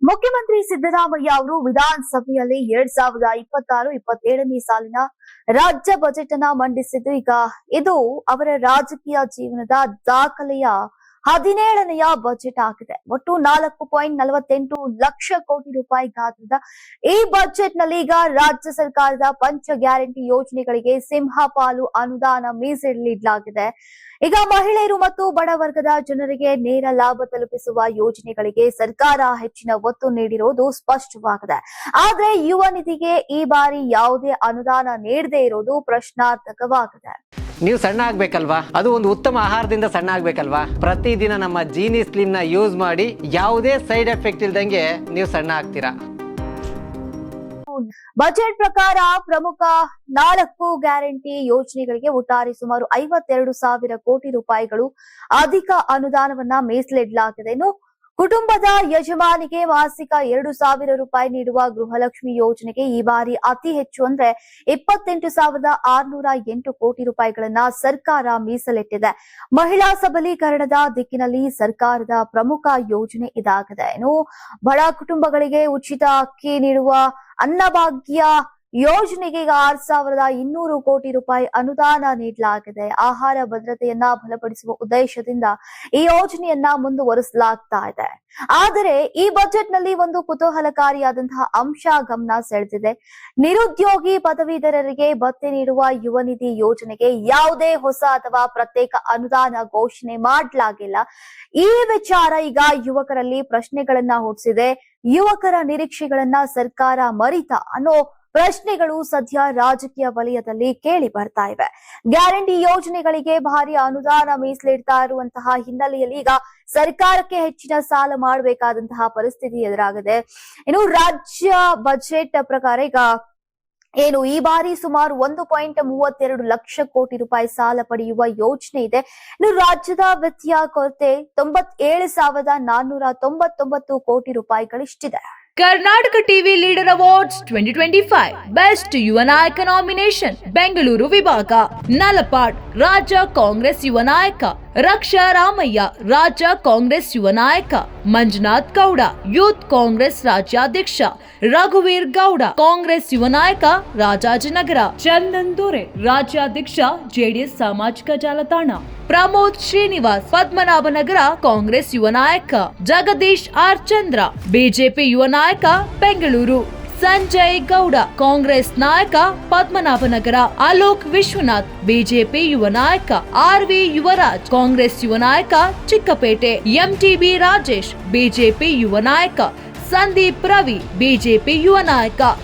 ಮುಖ್ಯಮಂತ್ರಿ ಸಿದ್ದರಾಮಯ್ಯ ಅವರು ವಿಧಾನಸಭೆಯಲ್ಲಿ 2026-27ನೇ ಸಾಲಿನ ರಾಜ್ಯ ಬಜೆಟ್ ಅನ್ನ ಮಂಡಿಸಿದ್ದು ಈಗ ಇದು ಅವರ ರಾಜಕೀಯ ಜೀವನದ ದಾಖಲೆಯ 17ನೆಯ ಬಜೆಟ್ ಆಗಿದೆ. ಒಟ್ಟು 4.48 ಲಕ್ಷ ಕೋಟಿ ರೂಪಾಯಿ ಗಾತ್ರದ ಈ ಬಜೆಟ್ ನಲ್ಲಿ ಈಗ ರಾಜ್ಯ ಸರ್ಕಾರದ ಪಂಚ ಗ್ಯಾರಂಟಿ ಯೋಜನೆಗಳಿಗೆ ಸಿಂಹಪಾಲು ಅನುದಾನ ಮೀಸಲಿಡಲಾಗಿದೆ. ಈಗ ಮಹಿಳೆಯರು ಮತ್ತು ಬಡ ವರ್ಗದ ಜನರಿಗೆ ನೇರ ಲಾಭ ತಲುಪಿಸುವ ಯೋಜನೆಗಳಿಗೆ ಸರ್ಕಾರ ಹೆಚ್ಚಿನ ಒತ್ತು ನೀಡಿರುವುದು ಸ್ಪಷ್ಟವಾಗಿದೆ. ಆದ್ರೆ ಯುವ ನಿಧಿಗೆ ಈ ಬಾರಿ ಯಾವುದೇ ಅನುದಾನ ನೀಡದೇ ಇರೋದು ಪ್ರಶ್ನಾರ್ಥಕವಾಗಿದೆ. ನೀವು ಸಣ್ಣ ಆಗ್ಬೇಕಲ್ವಾ? ಅದು ಒಂದು ಉತ್ತಮ ಆಹಾರದಿಂದ ಸಣ್ಣ ಆಗ್ಬೇಕಲ್ವಾ? ಪ್ರತಿದಿನ ನಮ್ಮ ಜೀನಿ ಸ್ಲಿಮ್ ನ ಯೂಸ್ ಮಾಡಿ ಯಾವುದೇ ಸೈಡ್ ಎಫೆಕ್ಟ್ ಇಲ್ದಂಗೆ ನೀವು ಸಣ್ಣ ಆಗ್ತೀರಾ. ಬಜೆಟ್ ಪ್ರಕಾರ ಪ್ರಮುಖ 4 ಗ್ಯಾರಂಟಿ ಯೋಜನೆಗಳಿಗೆ ಒಟ್ಟಾರೆ ಸುಮಾರು 52,000 ಕೋಟಿ ರೂಪಾಯಿಗಳು ಅಧಿಕ ಅನುದಾನವನ್ನ ಮೀಸಲಿಡಲಾಗಿದೆ. ಇನ್ನು ಕುಟುಂಬದ ಯಜಮಾನಿಗೆ ಮಾಸಿಕ 2,000 ರೂಪಾಯಿ ನೀಡುವ ಗೃಹಲಕ್ಷ್ಮಿ ಯೋಜನೆಗೆ ಈ ಬಾರಿ ಅತಿ ಹೆಚ್ಚು ಅಂದ್ರೆ 28,608 ಕೋಟಿ ರೂಪಾಯಿಗಳನ್ನ ಸರ್ಕಾರ ಮೀಸಲಿಟ್ಟಿದೆ. ಮಹಿಳಾ ಸಬಲೀಕರಣದ ದಿಕ್ಕಿನಲ್ಲಿ ಸರ್ಕಾರದ ಪ್ರಮುಖ ಯೋಜನೆ ಇದಾಗಿದೆ. ಇನ್ನು ಬಡ ಕುಟುಂಬಗಳಿಗೆ ಉಚಿತ ಅಕ್ಕಿ ನೀಡುವ ಅನ್ನಭಾಗ್ಯ ಯೋಜನೆಗೆ ಈಗ 6,200 ಕೋಟಿ ರೂಪಾಯಿ ಅನುದಾನ ನೀಡಲಾಗಿದೆ. ಆಹಾರ ಭದ್ರತೆಯನ್ನ ಬಲಪಡಿಸುವ ಉದ್ದೇಶದಿಂದ ಈ ಯೋಜನೆಯನ್ನ ಮುಂದುವರಿಸಲಾಗ್ತಾ ಇದೆ. ಆದರೆ ಈ ಬಜೆಟ್ ನಲ್ಲಿ ಒಂದು ಕುತೂಹಲಕಾರಿಯಾದಂತಹ ಅಂಶ ಗಮನ ಸೆಳೆದಿದೆ. ನಿರುದ್ಯೋಗಿ ಪದವೀಧರರಿಗೆ ಭತ್ಯೆ ನೀಡುವ ಯುವ ನಿಧಿ ಯೋಜನೆಗೆ ಯಾವುದೇ ಹೊಸ ಅಥವಾ ಪ್ರತ್ಯೇಕ ಅನುದಾನ ಘೋಷಣೆ ಮಾಡಲಾಗಿಲ್ಲ. ಈ ವಿಚಾರ ಈಗ ಯುವಕರಲ್ಲಿ ಪ್ರಶ್ನೆಗಳನ್ನ ಹುಟ್ಟಿಸಿದೆ. ಯುವಕರ ನಿರೀಕ್ಷೆಗಳನ್ನ ಸರ್ಕಾರ ಮರಿತ ಅನ್ನೋ ಪ್ರಶ್ನೆಗಳು ಸದ್ಯ ರಾಜಕೀಯ ವಲಯದಲ್ಲಿ ಕೇಳಿ ಬರ್ತಾ ಇವೆ. ಗ್ಯಾರಂಟಿ ಯೋಜನೆಗಳಿಗೆ ಭಾರಿ ಅನುದಾನ ಮೀಸಲಿಡ್ತಾ ಇರುವಂತಹ ಹಿನ್ನೆಲೆಯಲ್ಲಿ ಈಗ ಸರ್ಕಾರಕ್ಕೆ ಹೆಚ್ಚಿನ ಸಾಲ ಮಾಡಬೇಕಾದಂತಹ ಪರಿಸ್ಥಿತಿ ಎದುರಾಗಿದೆ. ಇನ್ನು ರಾಜ್ಯ ಬಜೆಟ್ ಪ್ರಕಾರ ಈಗ ಈ ಬಾರಿ ಸುಮಾರು 1.32 ಲಕ್ಷ ಕೋಟಿ ರೂಪಾಯಿ ಸಾಲ ಪಡೆಯುವ ಯೋಜನೆ ಇದೆ. ಇನ್ನು ರಾಜ್ಯದ ವಿತ್ತೀಯ ಕೊರತೆ 97,499 ಕೋಟಿ ರೂಪಾಯಿಗಳಿಷ್ಟಿದೆ. Karnataka TV leader awards 2025 best ಯುವ ನಾಯಕ ನಾಮಿನೇಷನ್ ಬೆಂಗಳೂರು ವಿಭಾಗ. ನಲಪಾಡ್ ರಾಜ್ಯ ಕಾಂಗ್ರೆಸ್ ಯುವ ನಾಯಕ ರಕ್ಷಾ ರಾಮಯ್ಯ, ರಾಜ್ಯ ಕಾಂಗ್ರೆಸ್ ಯುವ ನಾಯಕ ಮಂಜುನಾಥ್ ಗೌಡ, ಯೂತ್ ಕಾಂಗ್ರೆಸ್ ರಾಜ್ಯಾಧ್ಯಕ್ಷ ರಘುವೀರ್ ಗೌಡ, ಕಾಂಗ್ರೆಸ್ ಯುವ ನಾಯಕ ರಾಜಾಜಿನಗರ ಚಂದನ್ ದೊರೆ, ರಾಜ್ಯಾಧ್ಯಕ್ಷ ಜೆಡಿಎಸ್ ಸಾಮಾಜಿಕ ಜಾಲತಾಣ ಪ್ರಮೋದ್ ಶ್ರೀನಿವಾಸ್, ಪದ್ಮನಾಭನಗರ ಕಾಂಗ್ರೆಸ್ ಯುವ ನಾಯಕ ಜಗದೀಶ್ ಆರ್ ಚಂದ್ರ, ಬಿಜೆಪಿ ಯುವ ನಾಯಕ ಬೆಂಗಳೂರು ಸಂಜಯ್ ಗೌಡ, ಕಾಂಗ್ರೆಸ್ ನಾಯಕ ಪದ್ಮನಾಭನಗರ ಅಲೋಕ್ ವಿಶ್ವನಾಥ್, ಬಿಜೆಪಿ ಯುವ ನಾಯಕ ಆರ್ವಿ ಯುವರಾಜ್, ಕಾಂಗ್ರೆಸ್ ಯುವ ನಾಯಕ ಚಿಕ್ಕಪೇಟೆ ಎಂಟಿಬಿ ರಾಜೇಶ್, ಬಿಜೆಪಿ ಯುವ ನಾಯಕ ಸಂದೀಪ್ ರವಿ, ಬಿಜೆಪಿ ಯುವ ನಾಯಕ